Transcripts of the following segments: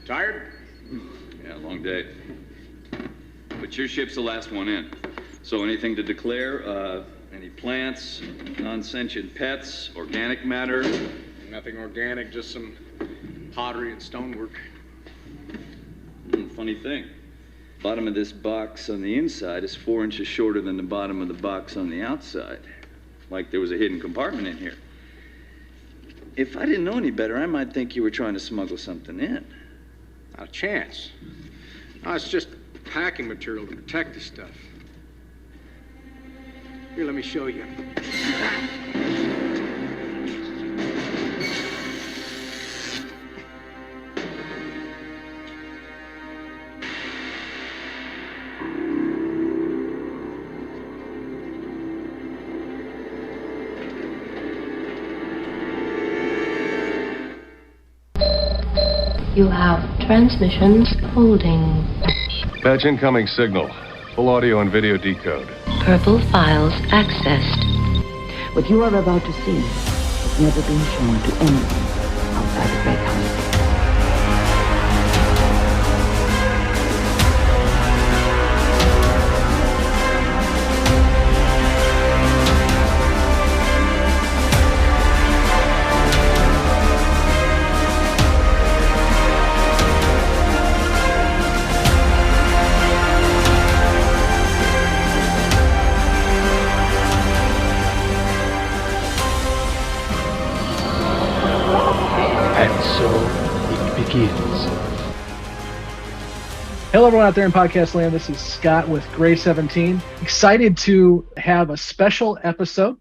Tired? Yeah, long day. But your ship's the last one in. So anything to declare? Any plants, non-sentient pets, organic matter? Nothing organic, just some pottery and stonework. Funny thing. Bottom of this box on the inside is 4 inches shorter than the bottom of the box on the outside. Like there was a hidden compartment in here. If I didn't know any better, I might think you were trying to smuggle something in. Not a chance. No, it's just packing material to protect the stuff. Here, let me show you. You have transmissions holding. Patch incoming signal. Full audio and video decode. Purple files accessed. What you are about to see has never been shown to anyone outside the Great House. Hello, everyone out there in podcast land. This is Scott with Gray 17. Excited to have a special episode.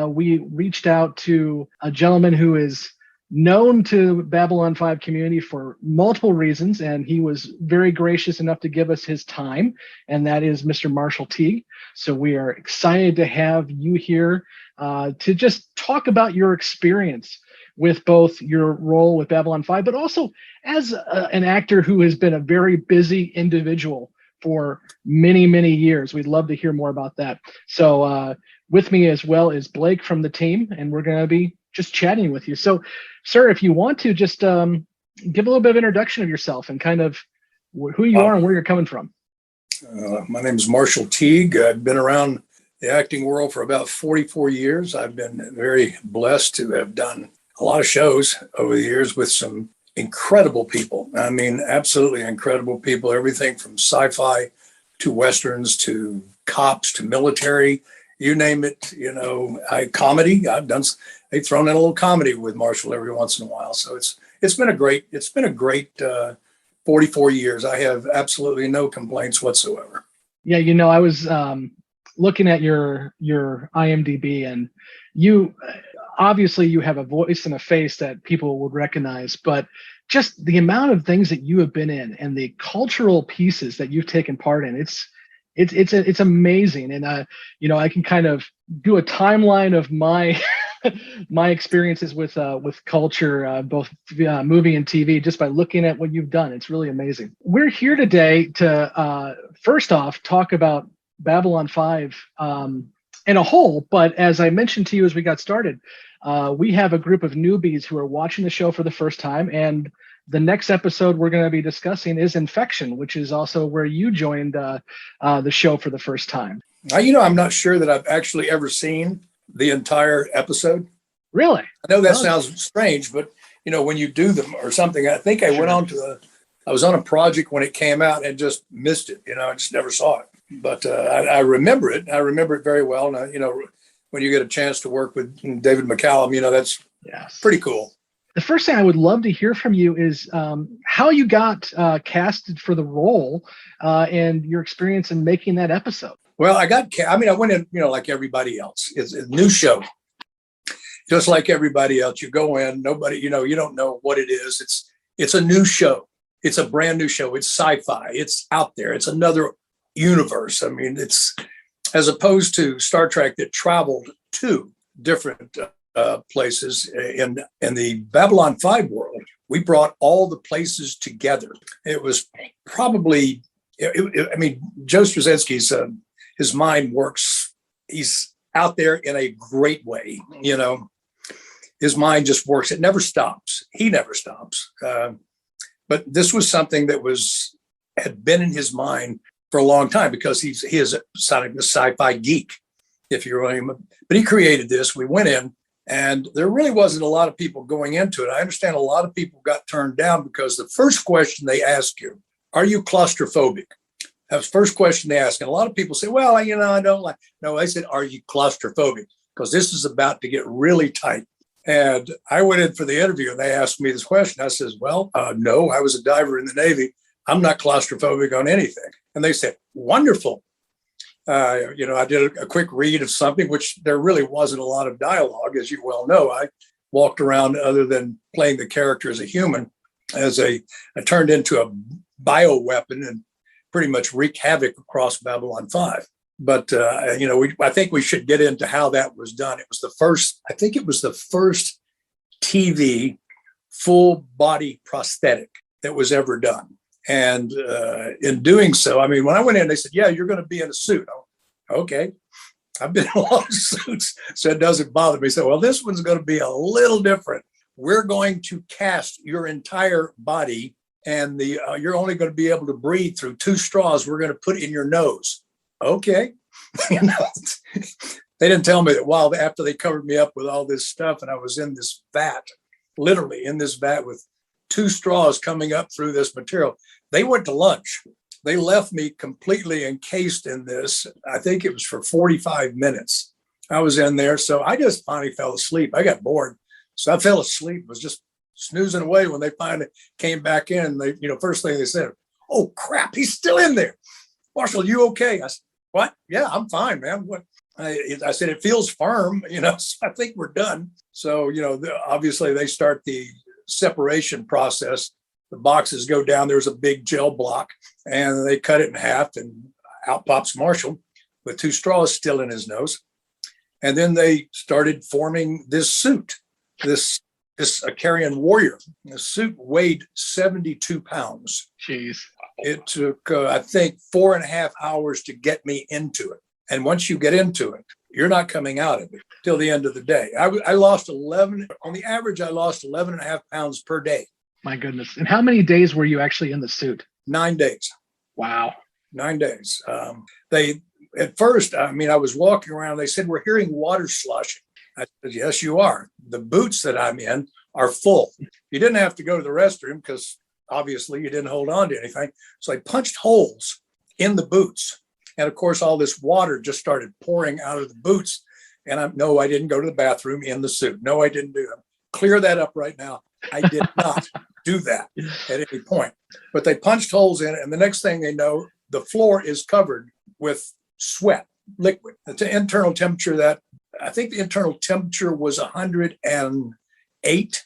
We reached out to a gentleman who is known to Babylon 5 community for multiple reasons, and he was very gracious enough to give us his time, and that is Mr. Marshall Teague. So we are excited to have you here to just talk about your experience with both your role with Babylon 5, but also as an actor who has been a very busy individual for many, many years. We'd love to hear more about that. So with me as well is Blake from the team, and we're going to be just chatting with you. So, sir, if you want to just give a little bit of introduction of yourself and kind of who you are and where you're coming from. My name is Marshall Teague. I've been around the acting world for about 44 years. I've been very blessed to have done a lot of shows over the years with some incredible people. I mean, absolutely incredible people, everything from sci-fi to Westerns to cops to military, you name it, comedy. They've thrown in a little comedy with Marshall every once in a while. So it's been a great 44 years. I have absolutely no complaints whatsoever. Yeah. I was looking at your IMDb, and obviously you have a voice and a face that people would recognize, but just the amount of things that you have been in and the cultural pieces that you've taken part in, it's amazing. And I can kind of do a timeline of my my experiences with culture, both movie and TV, just by looking at what you've done. It's really amazing. We're here today to first off talk about Babylon 5 in a whole, but as I mentioned to you as we got started, we have a group of newbies who are watching the show for the first time, and the next episode we're going to be discussing is Infection, which is also where you joined the show for the first time. I'm not sure that I've actually ever seen the entire episode. Really? I know that sounds strange, but when you do them or something, I think I went on I was on a project when it came out and just missed it. I just never saw it. But I remember it. I remember it very well. And, when you get a chance to work with David McCallum, that's pretty cool. The first thing I would love to hear from you is how you got casted for the role and your experience in making that episode. Well, I went in, like everybody else. It's a new show. Just like everybody else, you go in, nobody, you don't know what it is. It's a new show. It's a brand new show. It's sci-fi. It's out there. It's another universe. I mean, it's as opposed to Star Trek that traveled to different places in the Babylon 5 world. We brought all the places together. It was probably, Joe Straczynski's, his mind works. He's out there in a great way. His mind just works. It never stops. He never stops. But this was something that had been in his mind for a long time, because he is a sci-fi geek, if you really. But he created this. We went in, and there really wasn't a lot of people going into it. I understand a lot of people got turned down because the first question they ask you, are you claustrophobic? That was the first question they ask. And a lot of people say, well, I don't like. No, I said, are you claustrophobic? Because this is about to get really tight. And I went in for the interview, and they asked me this question. I says, well, no, I was a diver in the Navy. I'm not claustrophobic on anything. And they said, wonderful. I did a quick read of something, which there really wasn't a lot of dialogue, as you well know. I walked around, other than playing the character as a human, I turned into a bioweapon and pretty much wreak havoc across Babylon 5. But, I think we should get into how that was done. It was the first TV full body prosthetic that was ever done. And in doing so, I mean, when I went in, they said, yeah, you're going to be in a suit. Okay. I've been in a lot of suits, so it doesn't bother me. So, well, this one's going to be a little different. We're going to cast your entire body, and you're only going to be able to breathe through 2 straws we're going to put in your nose. Okay. They didn't tell me that while after they covered me up with all this stuff, and I was in this vat, literally in this vat with 2 straws coming up through this material, they went to lunch. They left me completely encased in this. I think it was for 45 minutes. I was in there. So I just finally fell asleep. I got bored. So I fell asleep, was just snoozing away when they finally came back in. They, first thing they said, oh crap, he's still in there. Marshall, you okay? I said, what? Yeah, I'm fine, man. What? I said, it feels firm, so I think we're done. So, obviously they start the separation process. The boxes go down. There's a big gel block, and they cut it in half, and out pops Marshall with 2 straws still in his nose. And then they started forming this suit, this Acarian warrior. The suit weighed 72 pounds. Jeez. It took, I think, 4.5 hours to get me into it. And once you get into it, you're not coming out of it till the end of the day. I lost 11, on the average, I lost 11.5 pounds per day. My goodness. And how many days were you actually in the suit? 9 days. Wow. 9 days. At first, I was walking around, they said, we're hearing water sloshing. I said, yes, you are. The boots that I'm in are full. You didn't have to go to the restroom because obviously you didn't hold on to anything. So I punched holes in the boots. And of course, all this water just started pouring out of the boots. And I didn't go to the bathroom in the suit. No, I didn't do that. Clear that up right now. I did not do that at any point. But they punched holes in it. And the next thing they know, the floor is covered with sweat, liquid. It's an internal temperature I think the internal temperature was 108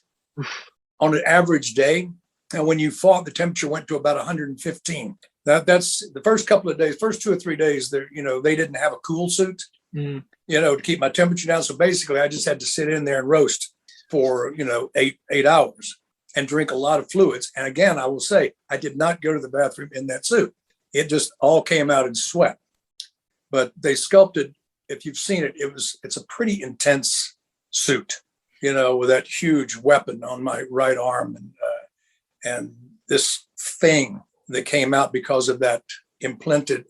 on an average day. And when you fought, the temperature went to about 115. That's the first couple of days, first 2 or 3 days, they didn't have a cool suit, to keep my temperature down. So basically I just had to sit in there and roast for, 8 hours and drink a lot of fluids. And again, I will say, I did not go to the bathroom in that suit. It just all came out in sweat. But they sculpted, if you've seen it, it's a pretty intense suit, with that huge weapon on my right arm and this thing that came out because of that implanted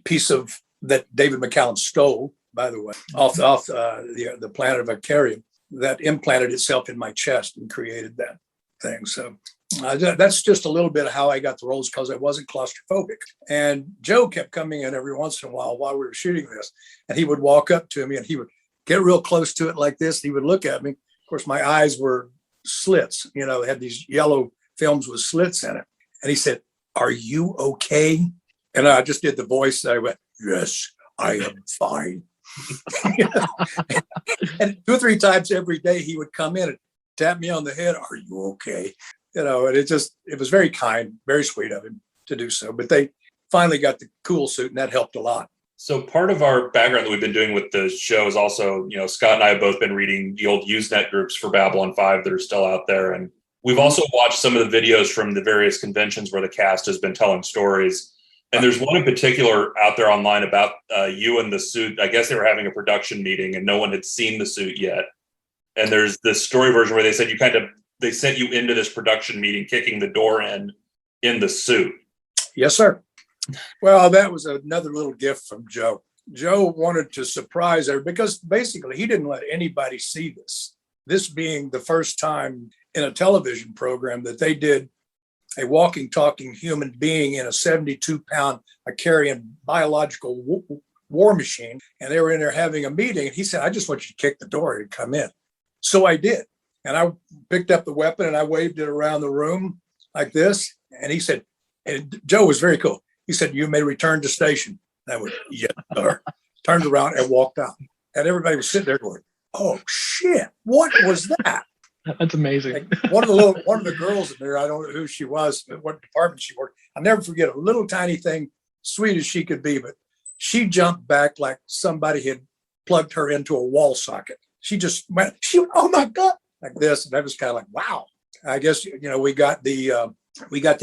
piece of that David McCallum stole, by the way, off the planet of Acarian, that implanted itself in my chest and created that thing. So that's just a little bit of how I got the roles, because I wasn't claustrophobic. And Joe kept coming in every once in a while we were shooting this, and he would walk up to me and he would get real close to it like this. He would look at me. Of course, my eyes were slits, they had these yellow films with slits in it. And he said, are you okay? And I just did the voice. I went, yes, I am fine. And 2 or 3 times every day he would come in and tap me on the head. Are you okay? And it was very kind, very sweet of him to do so. But they finally got the cool suit, and that helped a lot. So part of our background that we've been doing with the show is also, Scott and I have both been reading the old Usenet groups for Babylon 5 that are still out there. And we've also watched some of the videos from the various conventions where the cast has been telling stories. And there's one in particular out there online about you and the suit. I guess they were having a production meeting and no one had seen the suit yet. And there's this story version where they said you kind of they sent you into this production meeting, kicking the door in the suit. Yes, sir. Well, that was another little gift from Joe. Joe wanted to surprise her because basically he didn't let anybody see this. This being the first time in a television program that they did a walking, talking human being in a 72-pound carrying biological war machine. And they were in there having a meeting. And he said, I just want you to kick the door and come in. So I did. And I picked up the weapon and I waved it around the room like this. And he said, and Joe was very cool. He said, you may return to station. And I went, yes, sir. Turned around and walked out. And everybody was sitting there going, oh, shit, what was that? That's amazing. Like one of the girls in there, I don't know who she was, what department she worked. I'll never forget a little tiny thing, sweet as she could be, but she jumped back like somebody had plugged her into a wall socket. She just went, oh my God, like this. And I was kind of like, wow. I guess, we got the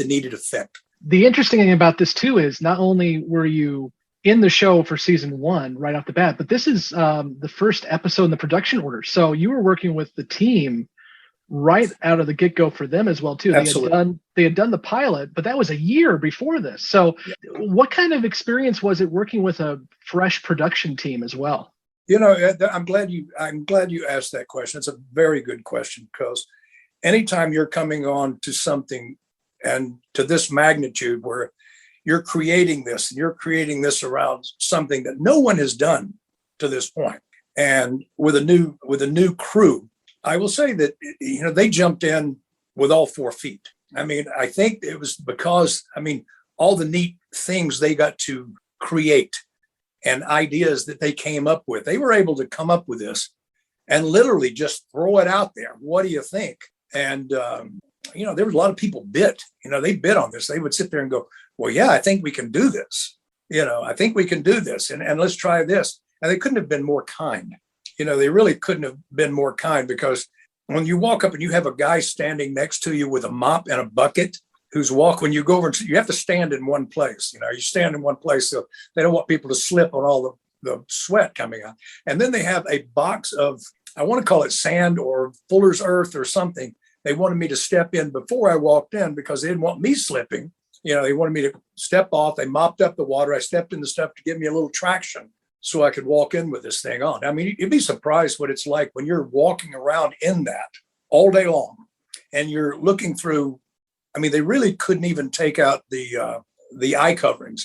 needed effect. The interesting thing about this too is not only were you in the show for season 1 right off the bat, but this is the first episode in the production order. So you were working with the team right out of the get-go for them as well too. Absolutely. They had done the pilot, but that was a year before this. So what kind of experience was it working with a fresh production team as well? I'm glad you asked that question. It's a very good question, because anytime you're coming on to something and to this magnitude where you're creating this and you're creating this around something that no one has done to this point, and with a new crew, I will say that they jumped in with all 4 feet. I mean, I think it was because all the neat things they got to create and ideas that they came up with, they were able to come up with this and literally just throw it out there. What do you think? And there was a lot of people bit. They bit on this. They would sit there and go, well, yeah, I think we can do this. I think we can do this, and let's try this. And they couldn't have been more kind. They really couldn't have been more kind, because when you walk up and you have a guy standing next to you with a mop and a bucket when you go over, you have to stand in one place. You stand in one place, so they don't want people to slip on all the sweat coming out. And then they have a box of, I want to call it sand or fuller's earth or something. They wanted me to step in before I walked in because they didn't want me slipping. They wanted me to step off. They mopped up the water. I stepped in the stuff to give me a little traction so I could walk in with this thing on. You'd be surprised what it's like when you're walking around in that all day long and you're looking through. They really couldn't even take out the eye coverings,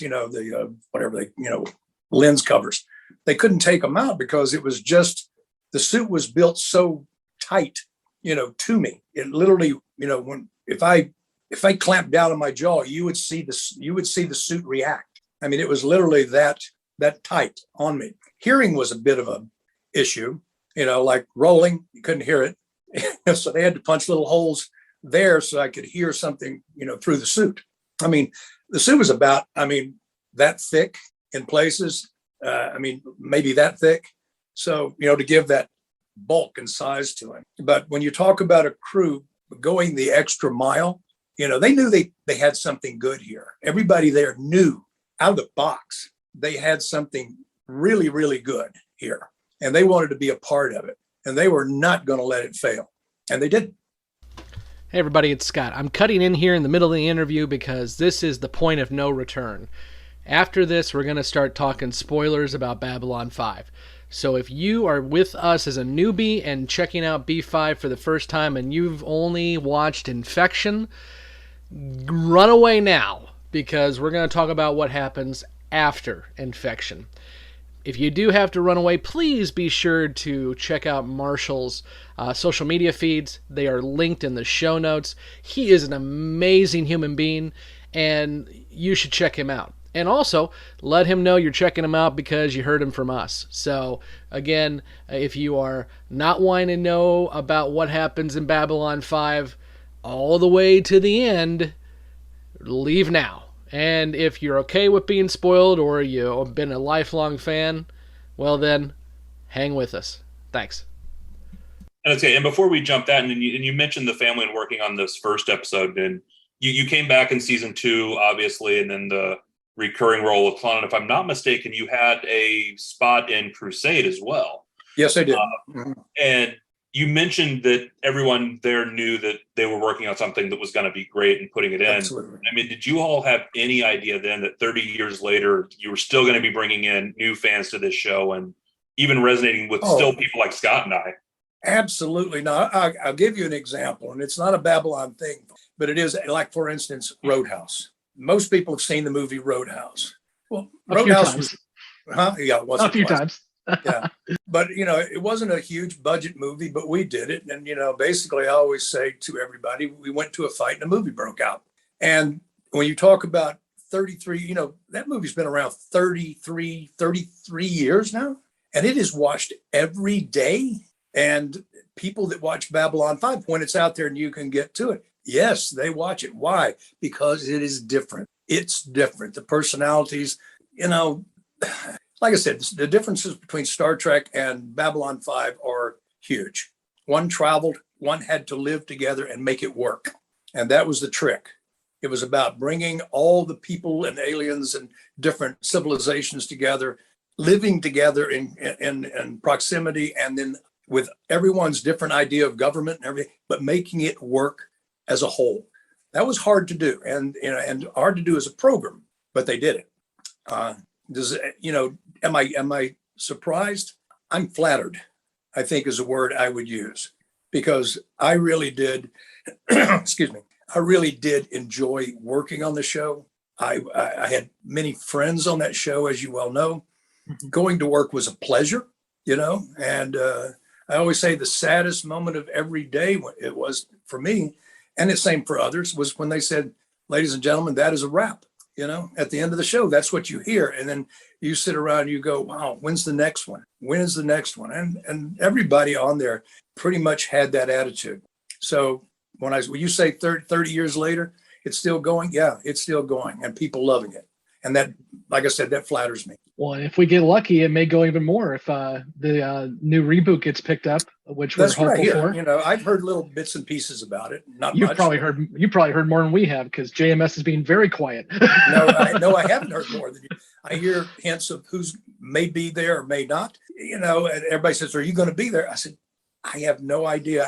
lens covers. They couldn't take them out because it was just, the suit was built so tight, to me. It literally, if I clamped down on my jaw, you would see the suit react. It was literally that tight on me. Hearing was a bit of a issue, like rolling, you couldn't hear it. So they had to punch little holes there so I could hear something, through the suit. The suit was about, that thick in places, maybe that thick. So, to give that bulk and size to it. But when you talk about a crew going the extra mile, they knew they had something good here. Everybody there knew out of the box, they had something really, really good here. And they wanted to be a part of it. And they were not going to let it fail. And they didn't. Hey everybody, it's Scott. I'm cutting in here in the middle of the interview because this is the point of no return. After this, we're going to start talking spoilers about Babylon 5. So if you are with us as a newbie and checking out B5 for the first time and you've only watched Infection, run away now, because we're going to talk about what happens after Infection. If you do have to run away, please be sure to check out Marshall's social media feeds. They are linked in the show notes. He is an amazing human being, and you should check him out. And also, let him know you're checking him out because you heard him from us. So, again, if you are not wanting to know about what happens in Babylon 5 all the way to the end, leave now. And if you're okay with being spoiled or you've been a lifelong fan, well then, hang with us. Thanks. Okay, and before we jump that, and you mentioned the family and working on this first episode, and you came back in season 2, obviously, and then the recurring role of Klon. And if I'm not mistaken, you had a spot in Crusade as well. Yes, I did. And You mentioned that everyone there knew that they were working on something that was going to be great and putting it in. Absolutely. I mean, did you all have any idea then that 30 years later, you were still going to be bringing in new fans to this show and even resonating with still people like Scott and I? Absolutely. No, I'll give you an example, and it's not a Babylon thing, but it is like, for instance, Roadhouse. Most people have seen the movie Roadhouse. Well, Roadhouse was, yeah, it was a few times. Yeah. But, you know, it wasn't a huge budget movie, but we did it. And, you know, basically I always say to everybody, we went to a fight and a movie broke out. And when you talk about 33, you know, that movie's been around 33 years now, and it is watched every day. And people that watch Babylon 5, when it's out there and you can get to it, yes, they watch it. Why? Because it is different. It's different. The personalities, you know, like I said, the differences between Star Trek and Babylon 5 are huge. One traveled, one had to live together and make it work. And that was the trick. It was about bringing all the people and aliens and different civilizations together, living together in proximity, and then with everyone's different idea of government and everything, but making it work as a whole. That was hard to do, and you know, and hard to do as a program, but they did it. Am I surprised? I'm flattered, I think is a word I would use, because I really did, excuse me, I really did enjoy working on the show. I had many friends on that show, as you well know. Going to work was a pleasure, you know, and I always say the saddest moment of every day, it was for me, and the same for others, was when they said, ladies and gentlemen, that is a wrap. You know, at the end of the show, that's what you hear. And then you sit around and you go, wow, when's the next one? When is the next one? And everybody on there pretty much had that attitude. So when you say 30 years later, it's still going. Yeah, it's still going, and people loving it. And that, like I said, that flatters me. Well, if we get lucky, it may go even more if the new reboot gets picked up, which That's we're hopeful for. You know, I've heard little bits and pieces about it. Not You much. probably heard more than we have, because JMS is being very quiet. No, I haven't heard more than you. I hear hints of who's may be there or may not. You know, and everybody says, "Are you going to be there?" I said, "I have no idea.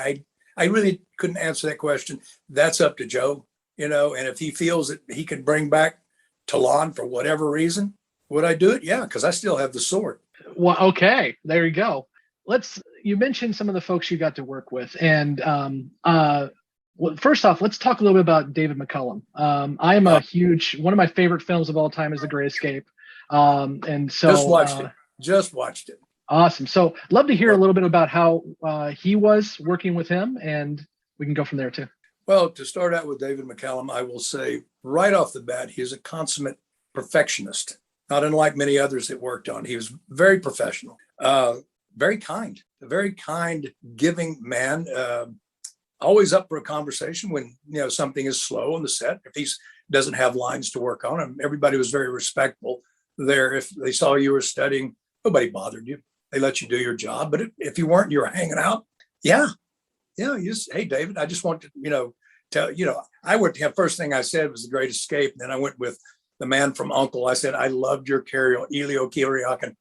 I really couldn't answer that question. That's up to Joe. You know, and if he feels that he can bring back Talon for whatever reason, would I do it? Yeah, because I still have the sword." Well, okay, there you go. You mentioned some of the folks you got to work with, and well, first off, let's talk a little bit about David McCullum. I am one of my favorite films of all time is The Great Escape, and so just watched it. Awesome. So, love to hear a little bit about how he was working with him, and we can go from there too. Well, to start out with David McCullum, I will say right off the bat, he is a consummate perfectionist, not unlike many others that worked on. He was very professional, very kind, a very kind, giving man, always up for a conversation when, you know, something is slow on the set. If he doesn't have lines to work on, and everybody was very respectful there. If they saw you were studying, nobody bothered you. They let you do your job. But if you weren't, you were hanging out. Yeah. You just, hey, David, I just want to, tell, I went to him. First thing I said was The Great Escape. And then I went with the man from Uncle. I said, I loved your Elio Kiriakin.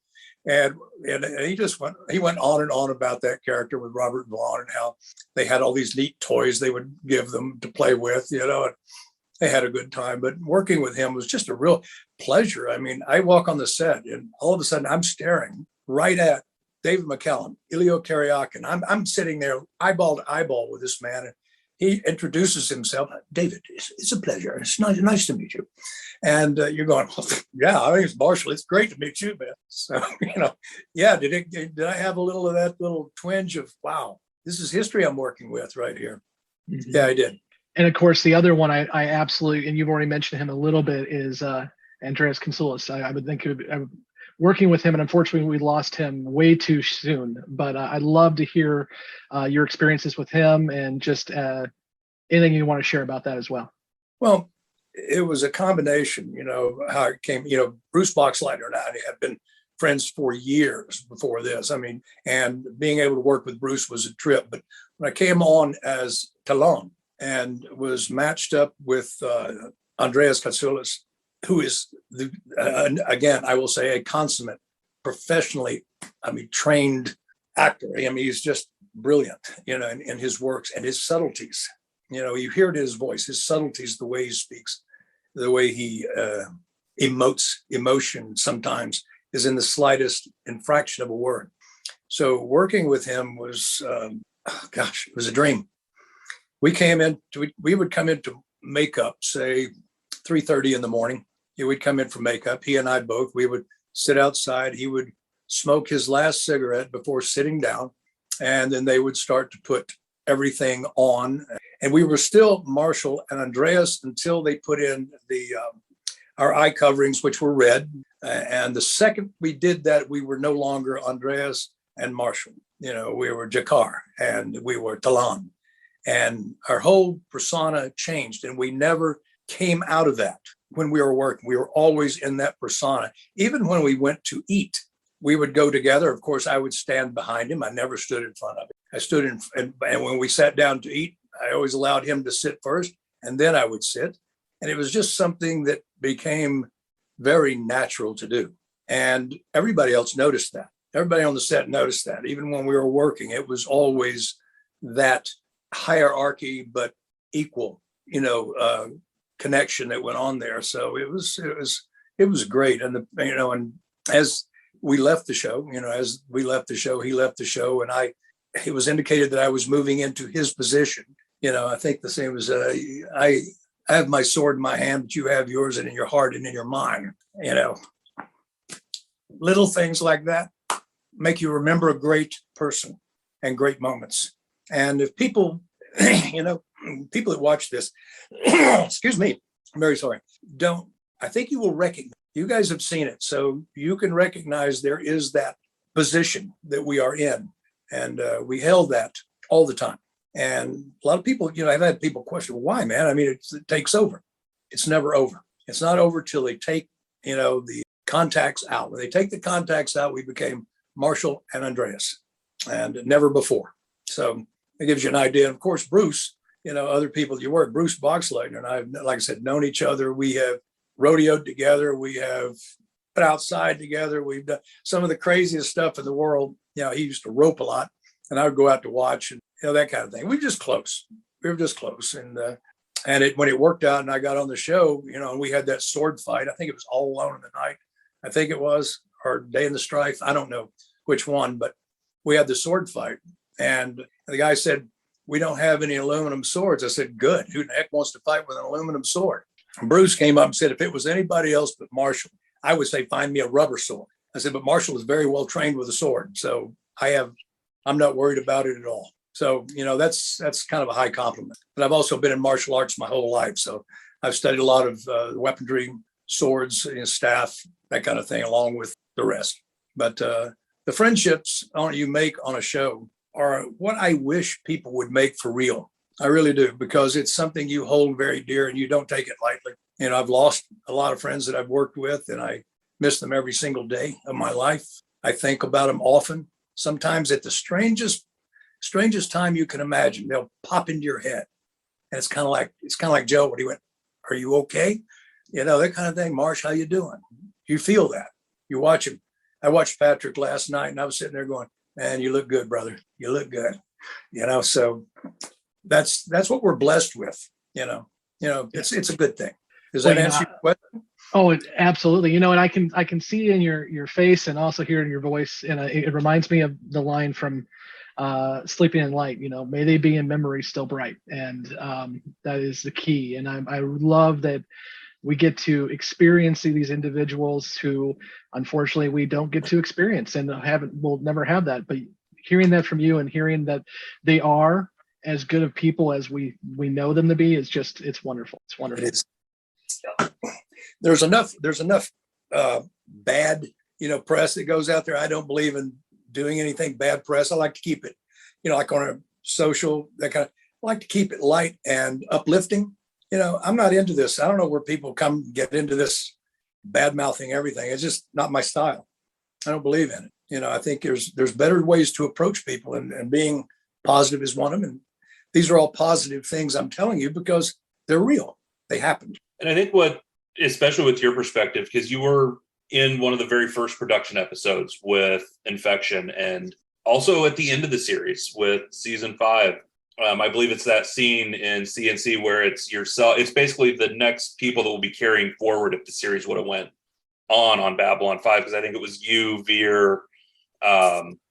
And he went on and on about that character with Robert Vaughn and how they had all these neat toys they would give them to play with, and they had a good time. But working with him was just a real pleasure. I mean, I walk on the set and all of a sudden I'm staring right at David McCullum, Elio Kiriakin. I'm sitting there eyeball to eyeball with this man. And he introduces himself. David, it's a pleasure. It's nice to meet you. And you're going, yeah, I think it's Marshall. It's great to meet you, man. So, yeah, did I have a little of that little twinge of, wow, this is history I'm working with right here. Mm-hmm. Yeah, I did. And of course, the other one I absolutely, and you've already mentioned him a little bit, is Andreas Kansoulis. I would think working with him, and unfortunately we lost him way too soon, but I'd love to hear your experiences with him and just anything you want to share about that as well. Well, it was a combination, how it came, Bruce Boxleitner and I had been friends for years before this. I mean, and being able to work with Bruce was a trip. But when I came on as Talon and was matched up with Andreas Katsoulis, who is, again, I will say a consummate, professionally, trained actor. I mean, he's just brilliant, in his works and his subtleties. You hear it in his voice, his subtleties, the way he speaks, the way he emotes emotion sometimes is in the slightest infraction of a word. So working with him was, it was a dream. We would come into makeup, say 3:30 in the morning. He would come in for makeup. He and I both, we would sit outside. He would smoke his last cigarette before sitting down. And then they would start to put everything on. And we were still Marshall and Andreas until they put in our eye coverings, which were red. And the second we did that, we were no longer Andreas and Marshall. We were Jakar and we were Talan. And our whole persona changed, and we never came out of that when we were working. We were always in that persona. Even when we went to eat, we would go together. Of course, I would stand behind him. I never stood in front of him. I stood and when we sat down to eat, I always allowed him to sit first, and then I would sit. And it was just something that became very natural to do. And everybody else noticed that. Everybody on the set noticed that. Even when we were working, it was always that hierarchy, but equal, connection that went on there. So it was great. And and as we left the show, he left the show, and it was indicated that I was moving into his position. I think the same as I have my sword in my hand, but you have yours and in your heart and in your mind. Little things like that make you remember a great person and great moments. And if people, people that watch this, excuse me, I'm very sorry, I think you will recognize, you guys have seen it, so you can recognize there is that position that we are in. And we held that all the time. And a lot of people, I've had people question, why, man? I mean, it takes over. It's never over. It's not over till they take, the contacts out. When they take the contacts out, we became Marshall and Andreas, and never before. So it gives you an idea. And of course, Bruce, other people you work, Bruce Boxleitner and I have, like I said, known each other. We have rodeoed together. We have been outside together. We've done some of the craziest stuff in the world. He used to rope a lot, and I would go out to watch and that kind of thing. We were just close. And when it worked out and I got on the show, and we had that sword fight. I think it was All Alone in the Night. I think it was, or Day in the Strife. I don't know which one, but we had the sword fight. And the guy said, we don't have any aluminum swords. I said, good. Who the heck wants to fight with an aluminum sword? And Bruce came up and said, if it was anybody else but Marshall, I would say, find me a rubber sword. I said, but Marshall is very well trained with a sword. So I'm not worried about it at all. So, that's kind of a high compliment. But I've also been in martial arts my whole life. So I've studied a lot of weaponry, swords, staff, that kind of thing, along with the rest. But the friendships you make on a show are what I wish people would make for real. I really do, because it's something you hold very dear and you don't take it lightly. I've lost a lot of friends that I've worked with, and I miss them every single day of my life. I think about them often. Sometimes at the strangest time you can imagine, they'll pop into your head. And it's kind of like Joe when he went, are you okay? That kind of thing. Marsh, how you doing? You feel that. You watch him. I watched Patrick last night, and I was sitting there going, man, you look good, brother. You look good. So that's what we're blessed with. It's a good thing. Does that answer your question? Oh, absolutely. And I can see in your face and also hear in your voice. And it reminds me of the line from Sleeping in Light, may they be in memory still bright. And that is the key. And I love that we get to experience these individuals who, unfortunately, we don't get to experience and we'll never have that. But hearing that from you and hearing that they are as good of people as we know them to be is just, it's wonderful. It's wonderful. It is. There's enough bad, press that goes out there. I don't believe in doing anything bad press. I like to keep it, like on a social, that kind of, I like to keep it light and uplifting. I'm not into this. I don't know where people get into this bad mouthing everything. It's just not my style. I don't believe in it. I think there's better ways to approach people, and being positive is one of them. And these are all positive things I'm telling you because they're real. They happened. And I think especially with your perspective, because you were in one of the very first production episodes with Infection, and Also at the end of the series with season 5, I believe it's that scene in CNC where it's yourself. It's basically the next people that will be carrying forward if the series would have went on Babylon 5, because I think it was you, Veer,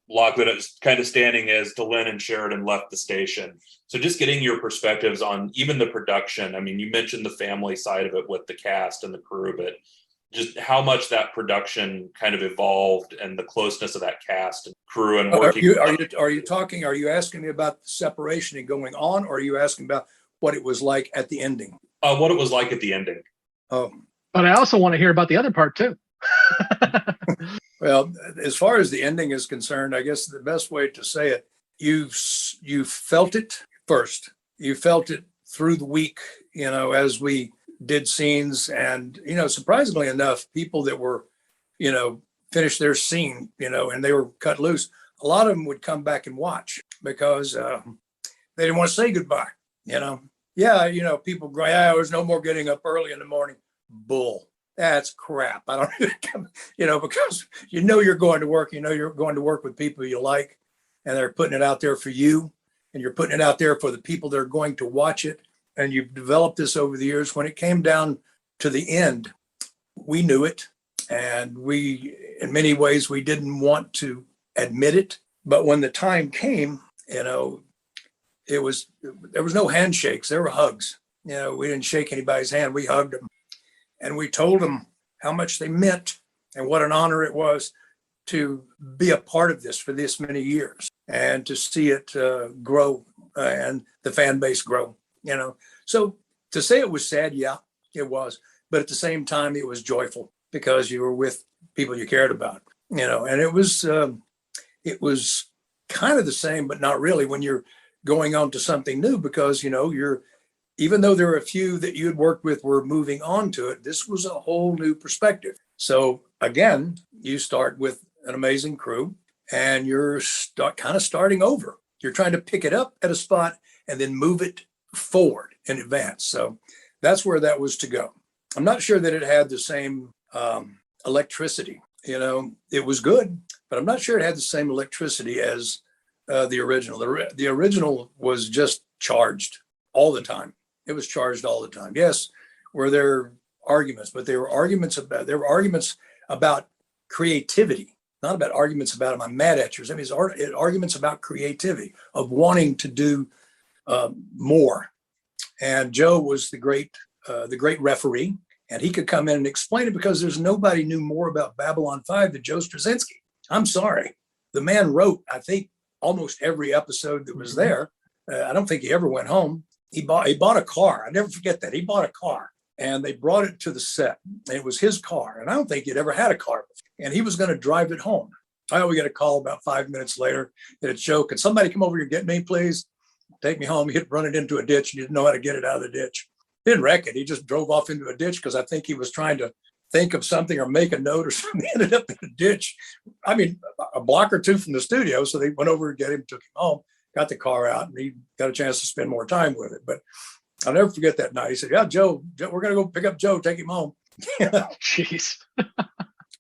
Lockwood was kind of standing as Delenn and Sheridan left the station. So just getting your perspectives on even the production. I mean, you mentioned the family side of it with the cast and the crew, but just how much that production kind of evolved and the closeness of that cast and crew and working. Are you asking me about the separation and going on, or are you asking about what it was like at the ending? What it was like at the ending. Oh, but I also want to hear about the other part too. Well, as far as the ending is concerned, I guess the best way to say it, you felt it first. You felt it through the week, as we did scenes, and surprisingly enough, people that were finished their scene, and they were cut loose, a lot of them would come back and watch because they didn't want to say goodbye. People go, there's no more getting up early in the morning. Bull. That's crap. I don't because you're going to work, you're going to work with people you like, and they're putting it out there for you, and you're putting it out there for the people that are going to watch it. And you've developed this over the years. When it came down to the end, we knew it. And in many ways, we didn't want to admit it. But when the time came, there was no handshakes. There were hugs. We didn't shake anybody's hand. We hugged them. And we told them how much they meant and what an honor it was to be a part of this for this many years and to see it grow and the fan base grow. So to say it was sad, yeah, it was. But at the same time, it was joyful because you were with people you cared about, and it was kind of the same, but not really when you're going on to something new because, even though there were a few that you had worked with were moving on to it, this was a whole new perspective. So again, you start with an amazing crew and you're kind of starting over. You're trying to pick it up at a spot and then move it forward in advance. So that's where that was to go. I'm not sure that it had the same electricity. It was good, but I'm not sure it had the same electricity as the original. The original was just charged all the time. It was charged all the time. Yes, were there arguments, but there were arguments about creativity, not about arguments about, am I mad at you? I mean, it's arguments about creativity, of wanting to do more. And Joe was the great referee, and he could come in and explain it because there's nobody knew more about Babylon 5 than Joe Straczynski. I'm sorry. The man wrote, I think, almost every episode that was there. I don't think he ever went home. He bought a car. I never forget that. He bought a car and they brought it to the set. It was his car. And I don't think he'd ever had a car before. And he was going to drive it home. We got a call about 5 minutes later that it's Joe. Can somebody come over here and get me, please? Take me home. He'd run it into a ditch and he didn't know how to get it out of the ditch. Didn't wreck it. He just drove off into a ditch because I think he was trying to think of something or make a note or something. He ended up in a ditch. I mean, a block or two from the studio. So they went over to get him, took him home, got the car out, and he got a chance to spend more time with it. But I'll never forget that night. He said, yeah, Joe, we're going to go pick up Joe, take him home. Jeez.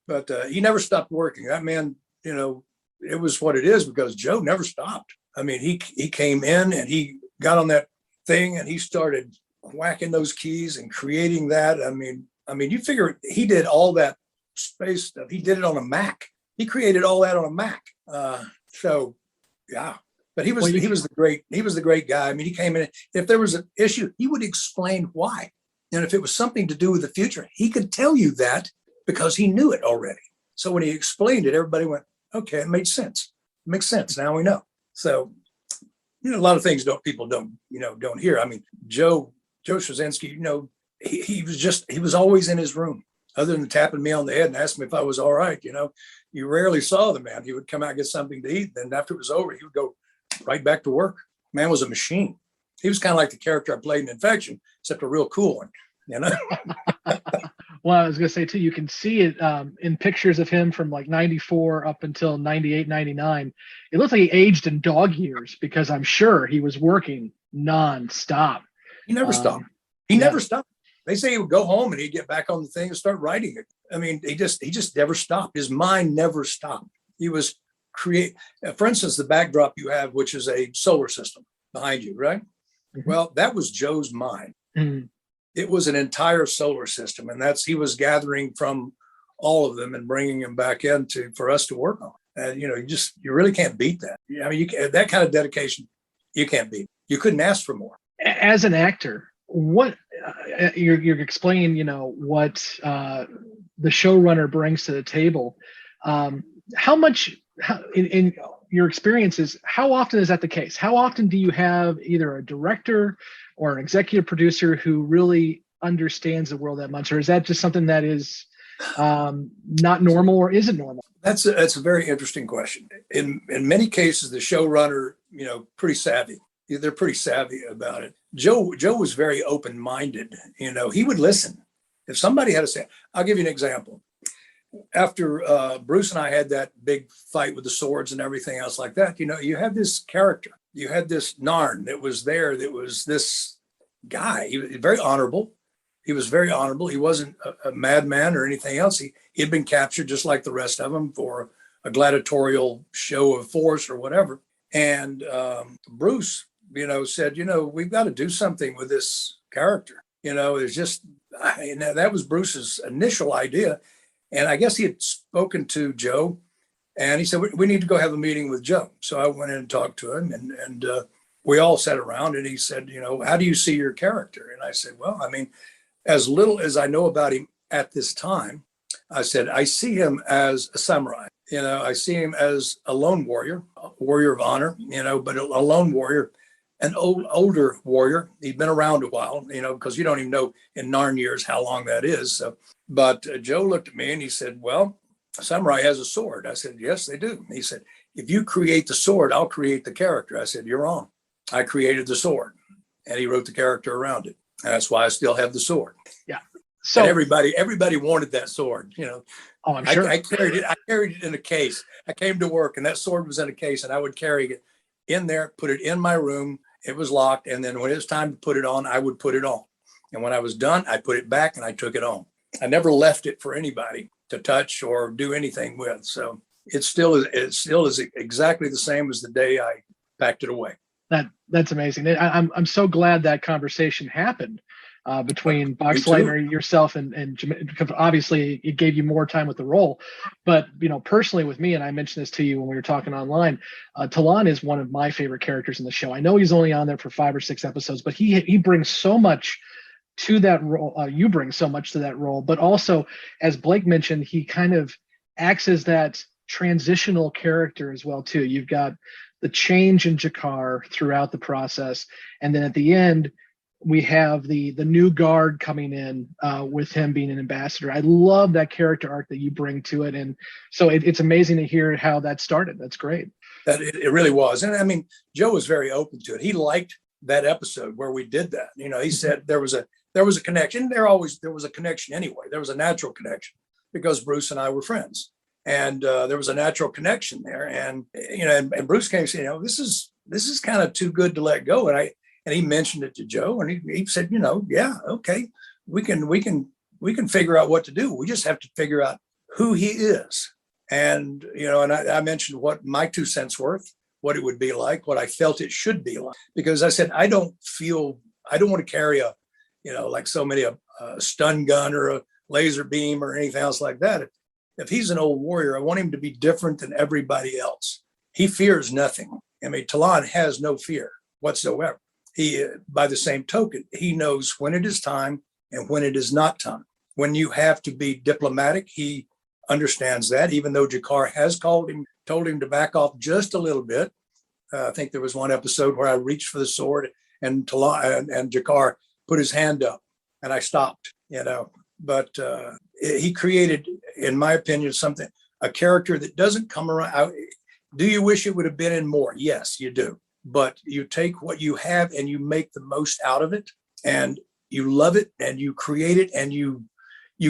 But he never stopped working. That man, it was what it is because Joe never stopped. I mean, he came in and he got on that thing and he started whacking those keys and creating that. I mean, you figure he did all that space stuff. He did it on a Mac. He created all that on a Mac. So, yeah. But he was the great guy. I mean, he came in. If there was an issue, he would explain why. And if it was something to do with the future, he could tell you that because he knew it already. So when he explained it, everybody went, okay, it made sense. It makes sense. Now we know. So, a lot of things people don't hear. I mean, Joe Straczynski, he was always in his room other than tapping me on the head and asking me if I was all right. You rarely saw the man. He would come out and get something to eat. Then after it was over, he would go right back to work. Man was a machine. He was kind of like the character I played in Infection, except a real cool one, Well, I was going to say too, you can see it in pictures of him from like 94 up until 98, 99. It looks like he aged in dog years because I'm sure he was working nonstop. He never stopped. He never stopped. They say he would go home and he'd get back on the thing and start writing it. I mean, he just never stopped. His mind never stopped. He was create, for instance, the backdrop you have, which is a solar system behind you, right? Mm-hmm. Well, that was Joe's mind. Mm-hmm. It was an entire solar system, and he was gathering from all of them and bringing them back for us to work on. And you really can't beat that. I mean, that kind of dedication, you can't beat. You couldn't ask for more. As an actor, what you're explaining, what the showrunner brings to the table. How much, in your experiences, how often is that the case? How often do you have either a director or an executive producer who really understands the world that much, or is that just something that is not normal, or is it normal? That's a very interesting question. In many cases, the showrunner, pretty savvy. They're pretty savvy about it. Joe was very open-minded. He would listen. If somebody had to say, I'll give you an example. After Bruce and I had that big fight with the swords and everything else like that, you had this character. You had this Narn that was there. That was this guy. He was very honorable. He was very honorable. He wasn't a madman or anything else. He had been captured just like the rest of them for a gladiatorial show of force or whatever. And Bruce, said, we've got to do something with this character. It's just, that was Bruce's initial idea. And I guess he had spoken to Joe, and he said, we need to go have a meeting with Joe. So I went in and talked to him, and we all sat around, and he said, how do you see your character? And I said, well, I mean, as little as I know about him at this time, I said, I see him as a samurai. I see him as a lone warrior, a warrior of honor, but a lone warrior, an older warrior. He'd been around a while, because you don't even know in Narn years how long that is. So, but Joe looked at me and he said, well, a samurai has a sword. I said, yes, they do. He said, if you create the sword, I'll create the character. I said, you're wrong. I created the sword. And he wrote the character around it. And that's why I still have the sword. Yeah. So and everybody wanted that sword, Oh, I'm sure. I carried it in a case. I came to work and that sword was in a case, and I would carry it in there, put it in my room. It was locked. And then when it was time to put it on, I would put it on. And when I was done, I put it back and I took it on. I never left it for anybody to touch or do anything with. So it still is exactly the same as the day I packed it away. That's amazing. I'm so glad that conversation happened between Boxleitner, yourself, and because obviously it gave you more time with the role. But personally with me, and I mentioned this to you when we were talking online, Talon is one of my favorite characters in the show. I know he's only on there for 5 or 6 episodes, but he brings so much to that role. You bring so much to that role, but also, as Blake mentioned, he kind of acts as that transitional character as well too. You've got the change in Jakar throughout the process, and then at the end we have the new guard coming in with him being an ambassador. I love that character arc that you bring to it, and so it's amazing to hear how that started. That's great. That it really was. And I mean, Joe was very open to it. He liked that episode where we did that. He said there was a connection. There was a connection anyway. There was a natural connection because Bruce and I were friends. And there was a natural connection there. And and Bruce came and said, this is kind of too good to let go. And he mentioned it to Joe, and he said, yeah, okay, we can figure out what to do. We just have to figure out who he is. And and I mentioned what my 2 cents worth, what it would be like, what I felt it should be like, because I said I don't want to carry like so many a stun gun or a laser beam or anything else like that. If he's an old warrior, I want him to be different than everybody else. He fears nothing. I mean, Talon has no fear whatsoever. He, by the same token, he knows when it is time and when it is not time. When you have to be diplomatic, he understands that, even though Jakar has told him to back off just a little bit. I think there was one episode where I reached for the sword and Talon and Jakar put his hand up and I stopped, but he created, in my opinion, a character that doesn't come around. Do you wish it would have been in more? Yes, you do. But you take what you have and you make the most out of it, and you love it, and you create it, and you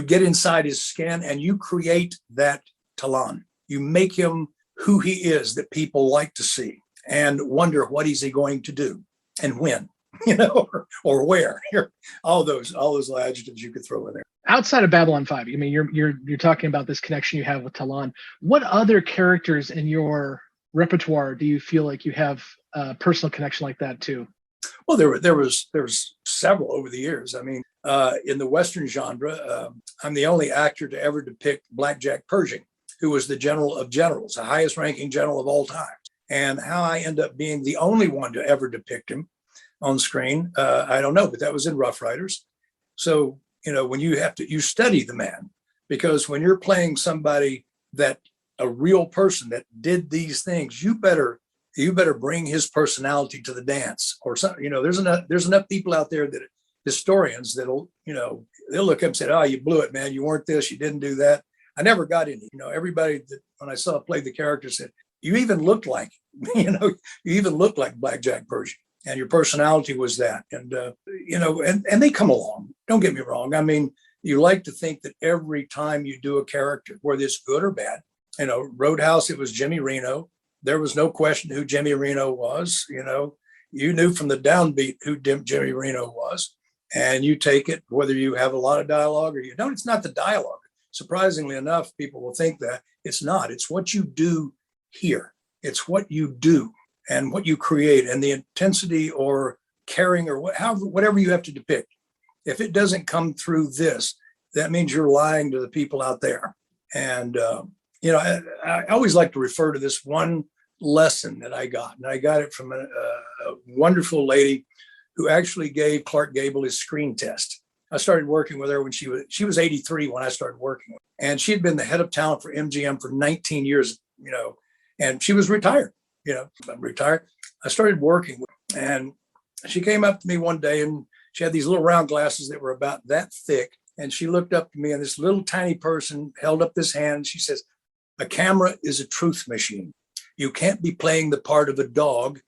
get inside his skin and you create that Talon. You make him who he is that people like to see and wonder what is he going to do and when. or where, all those adjectives you could throw in there. Outside of Babylon 5, I mean, you're talking about this connection you have with Talon. What other characters in your repertoire do you feel like you have a personal connection like that to? Well, there was several over the years. I mean, in the Western genre, I'm the only actor to ever depict Blackjack Pershing, who was the general of generals, the highest ranking general of all time. And how I end up being the only one to ever depict him on screen, I don't know, but that was in Rough Riders. So, when you study the man, because when you're playing somebody that a real person that did these things, you better bring his personality to the dance or something. There's enough people out there that historians that'll, they'll look up and say, oh, you blew it, man. You weren't this, you didn't do that. I never got any, everybody that when I saw played the character said, you even looked like, you even looked like Blackjack Pershing, and your personality was that. And, and they come along. Don't get me wrong. I mean, you like to think that every time you do a character, whether it's good or bad, Roadhouse, it was Jimmy Reno. There was no question who Jimmy Reno was. You knew from the downbeat who Jimmy Reno was, and you take it whether you have a lot of dialogue or you don't. It's not the dialogue. Surprisingly enough, people will think that it's not. It's what you do here. It's what you do and what you create and the intensity or caring or whatever you have to depict. If it doesn't come through this, that means you're lying to the people out there. And I always like to refer to this one lesson that I got, and I got it from a wonderful lady who actually gave Clark Gable his screen test. I started working with her when she was 83 when I started working with her. And she had been the head of talent for MGM for 19 years, and she was retired, I'm retired. I started working with her, and she came up to me one day, and she had these little round glasses that were about that thick. And she looked up to me, and this little tiny person held up this hand. She says, a camera is a truth machine. You can't be playing the part of a dog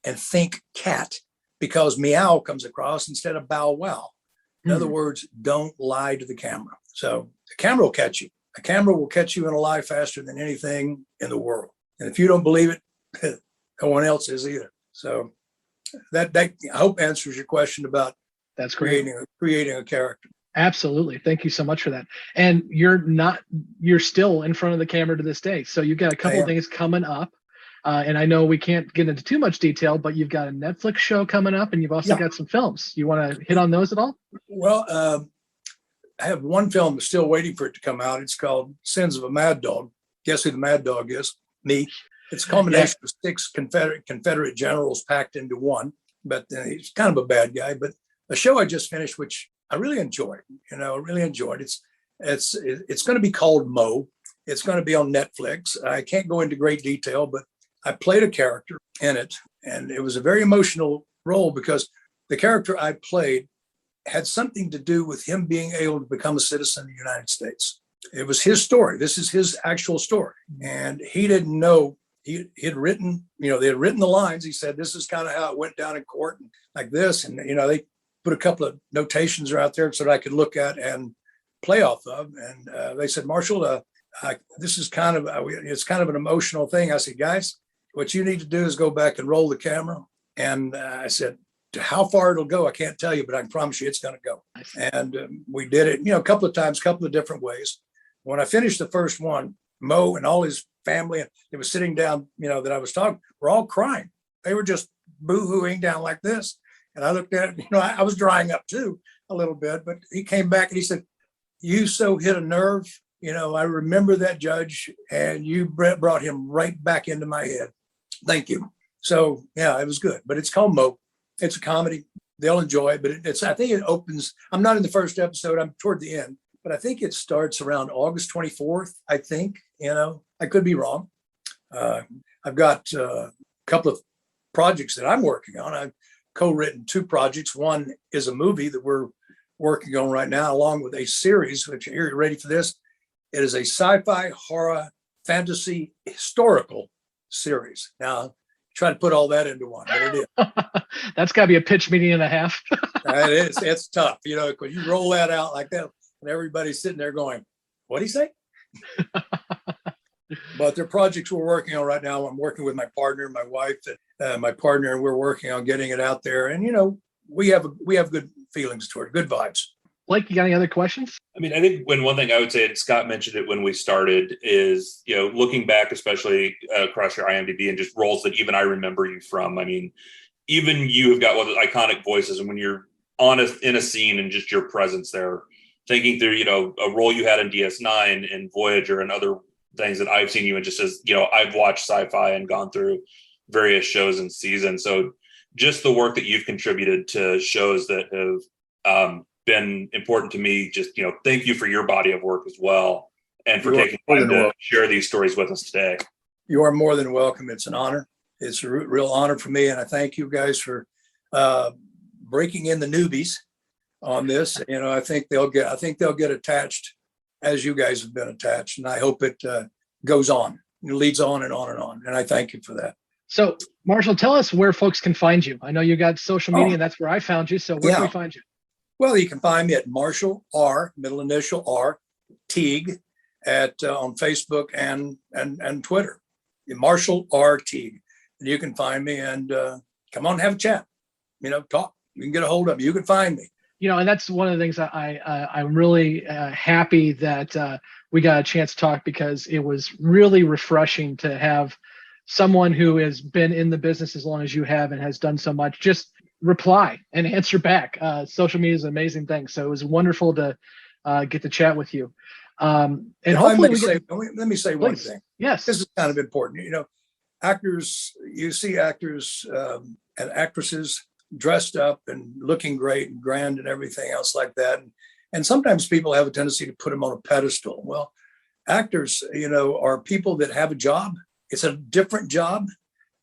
and think cat because meow comes across instead of bow wow. In other words, don't lie to the camera. So the camera will catch you. A camera will catch you in a lie faster than anything in the world. And if you don't believe it, no one else is either. So that I hope answers your question about that's creating a character. Absolutely. Thank you so much for that. And you're still in front of the camera to this day. So you've got a couple of things coming up. And I know we can't get into too much detail, but you've got a Netflix show coming up and you've also got some films. You want to hit on those at all? Well, I have one film that's still waiting for it to come out. It's called Sins of a Mad Dog. Guess who the Mad Dog is? Me. It's a combination of 6 Confederate generals packed into one, but he's kind of a bad guy. But a show I just finished, which I really enjoyed, It's going to be called Mo. It's going to be on Netflix. I can't go into great detail, but I played a character in it, and it was a very emotional role because the character I played had something to do with him being able to become a citizen of the United States. It was his story. This is his actual story. And he didn't know, he had written, they had written the lines. He said, this is kind of how it went down in court and like this. And, they put a couple of notations out there so that I could look at and play off of. And they said, Marshall, this is it's kind of an emotional thing. I said, guys, what you need to do is go back and roll the camera. And I said, how far it'll go, I can't tell you, but I can promise you it's going to go. And we did it, a couple of times, a couple of different ways. When I finished the first one, Mo and all his family, they were sitting down, that I was talking, were all crying. They were just boo-hooing down like this. And I looked at it, I was drying up too a little bit, but he came back and he said, you so hit a nerve. I remember that, Judge, and you brought him right back into my head. Thank you. So, it was good. But it's called Mo. It's a comedy. They'll enjoy it. But I think it opens. I'm not in the first episode. I'm toward the end. But I think it starts around August 24th, I think. I could be wrong. I've got a couple of projects that I'm working on. I've co-written 2 projects. One is a movie that we're working on right now, along with a series, which you're ready for this. It is a sci-fi, horror, fantasy, historical series. Now, try to put all that into one, but it is. That's got to be a pitch meeting and a half. It is. It's tough, because you roll that out like that, and everybody's sitting there going, what'd he say? But they're projects we're working on right now. I'm working with my partner, my wife, and my partner, and we're working on getting it out there. And, we have good feelings toward it, good vibes. Blake, you got any other questions? I mean, I think one thing I would say, and Scott mentioned it when we started, is, looking back, especially across your IMDb and just roles that even I remember you from. I mean, even you have got one of the iconic voices, and when you're honest in a scene and just your presence there, thinking through, a role you had in DS9 and Voyager and other things that I've seen you in, just as, I've watched sci-fi and gone through various shows and seasons. So just the work that you've contributed to shows that have been important to me, just, thank you for your body of work as well, and for taking time to share these stories with us today. You are more than welcome. It's an honor. It's a real honor for me. And I thank you guys for breaking in the newbies on this. I think they'll get attached as you guys have been attached. And I hope it goes on, it leads on and on and on. And I thank you for that. So Marshall, tell us where folks can find you. I know you got social media, and that's where I found you. So where can we find you? Well, you can find me at Marshall R, middle initial R, Teague, on Facebook and Twitter. Marshall R Teague, and you can find me and come on and have a chat. Talk. You can get a hold of me. You can find me. And that's one of the things that I'm really happy that we got a chance to talk, because it was really refreshing to have someone who has been in the business as long as you have and has done so much just reply and answer back. Social media is an amazing thing. So it was wonderful to get to chat with you. And hopefully let me say one thing. Yes. This is kind of important. Actors, you see actors and actresses dressed up and looking great and grand and everything else like that. And sometimes people have a tendency to put them on a pedestal. Well, actors, are people that have a job. It's a different job.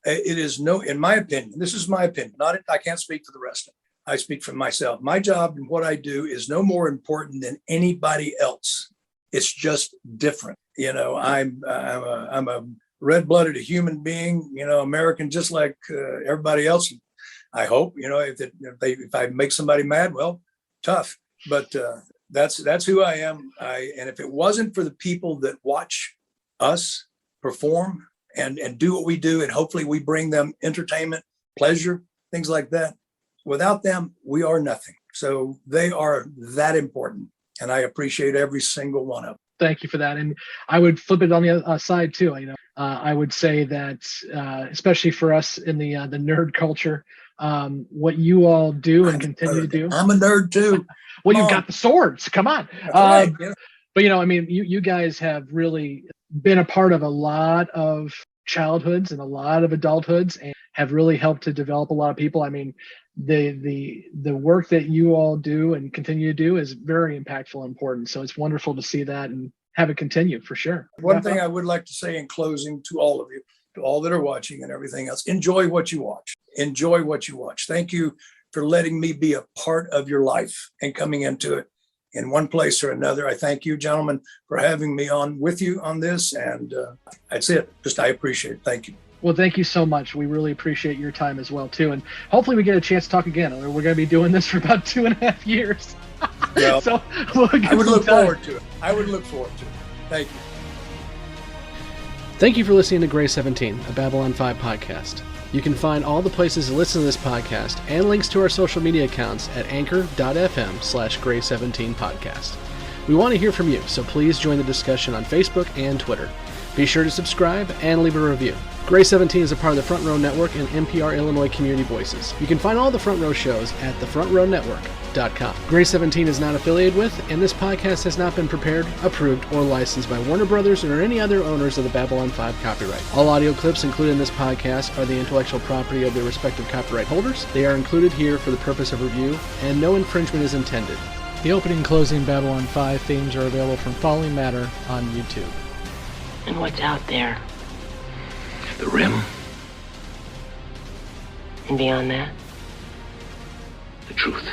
It is in my opinion, this is my opinion, I can't speak for the rest of it. I speak for myself. My job and what I do is no more important than anybody else. It's just different. I'm a red-blooded human being, American, just like everybody else. I hope, if I make somebody mad, well, tough, but that's who I am. And if it wasn't for the people that watch us perform and do what we do, and hopefully we bring them entertainment, pleasure, things like that, without them, we are nothing. So they are that important. And I appreciate every single one of them. Thank you for that. And I would flip it on the other side too. I would say that, especially for us in the nerd culture, what you all do and continue to do. I'm a nerd too. Well, you've got the swords. Come on. Right, yeah. But you guys have really been a part of a lot of childhoods and a lot of adulthoods, and have really helped to develop a lot of people. The work that you all do and continue to do is very impactful and important. So it's wonderful to see that and have it continue for sure. One thing I would like to say in closing to all of you, to all that are watching and everything else, enjoy what you watch. Enjoy what you watch. Thank you for letting me be a part of your life and coming into it in one place or another. I thank you, gentlemen, for having me on with you on this. And that's it. I appreciate it. Thank you. Well, thank you so much. We really appreciate your time as well, too. And hopefully we get a chance to talk again. We're going to be doing this for about 2.5 years. Well, so I would look forward to it. Thank you. Thank you for listening to Gray 17, a Babylon 5 podcast. You can find all the places to listen to this podcast and links to our social media accounts at anchor.fm/Gray17podcast. We want to hear from you, so please join the discussion on Facebook and Twitter. Be sure to subscribe and leave a review. Gray 17 is a part of the Front Row Network and NPR Illinois Community Voices. You can find all the Front Row shows at thefrontrownetwork.com. Gray 17 is not affiliated with, and this podcast has not been prepared, approved, or licensed by Warner Brothers or any other owners of the Babylon 5 copyright. All audio clips included in this podcast are the intellectual property of their respective copyright holders. They are included here for the purpose of review, and no infringement is intended. The opening and closing Babylon 5 themes are available from Falling Matter on YouTube. And what's out there? The rim. And beyond that? The truth.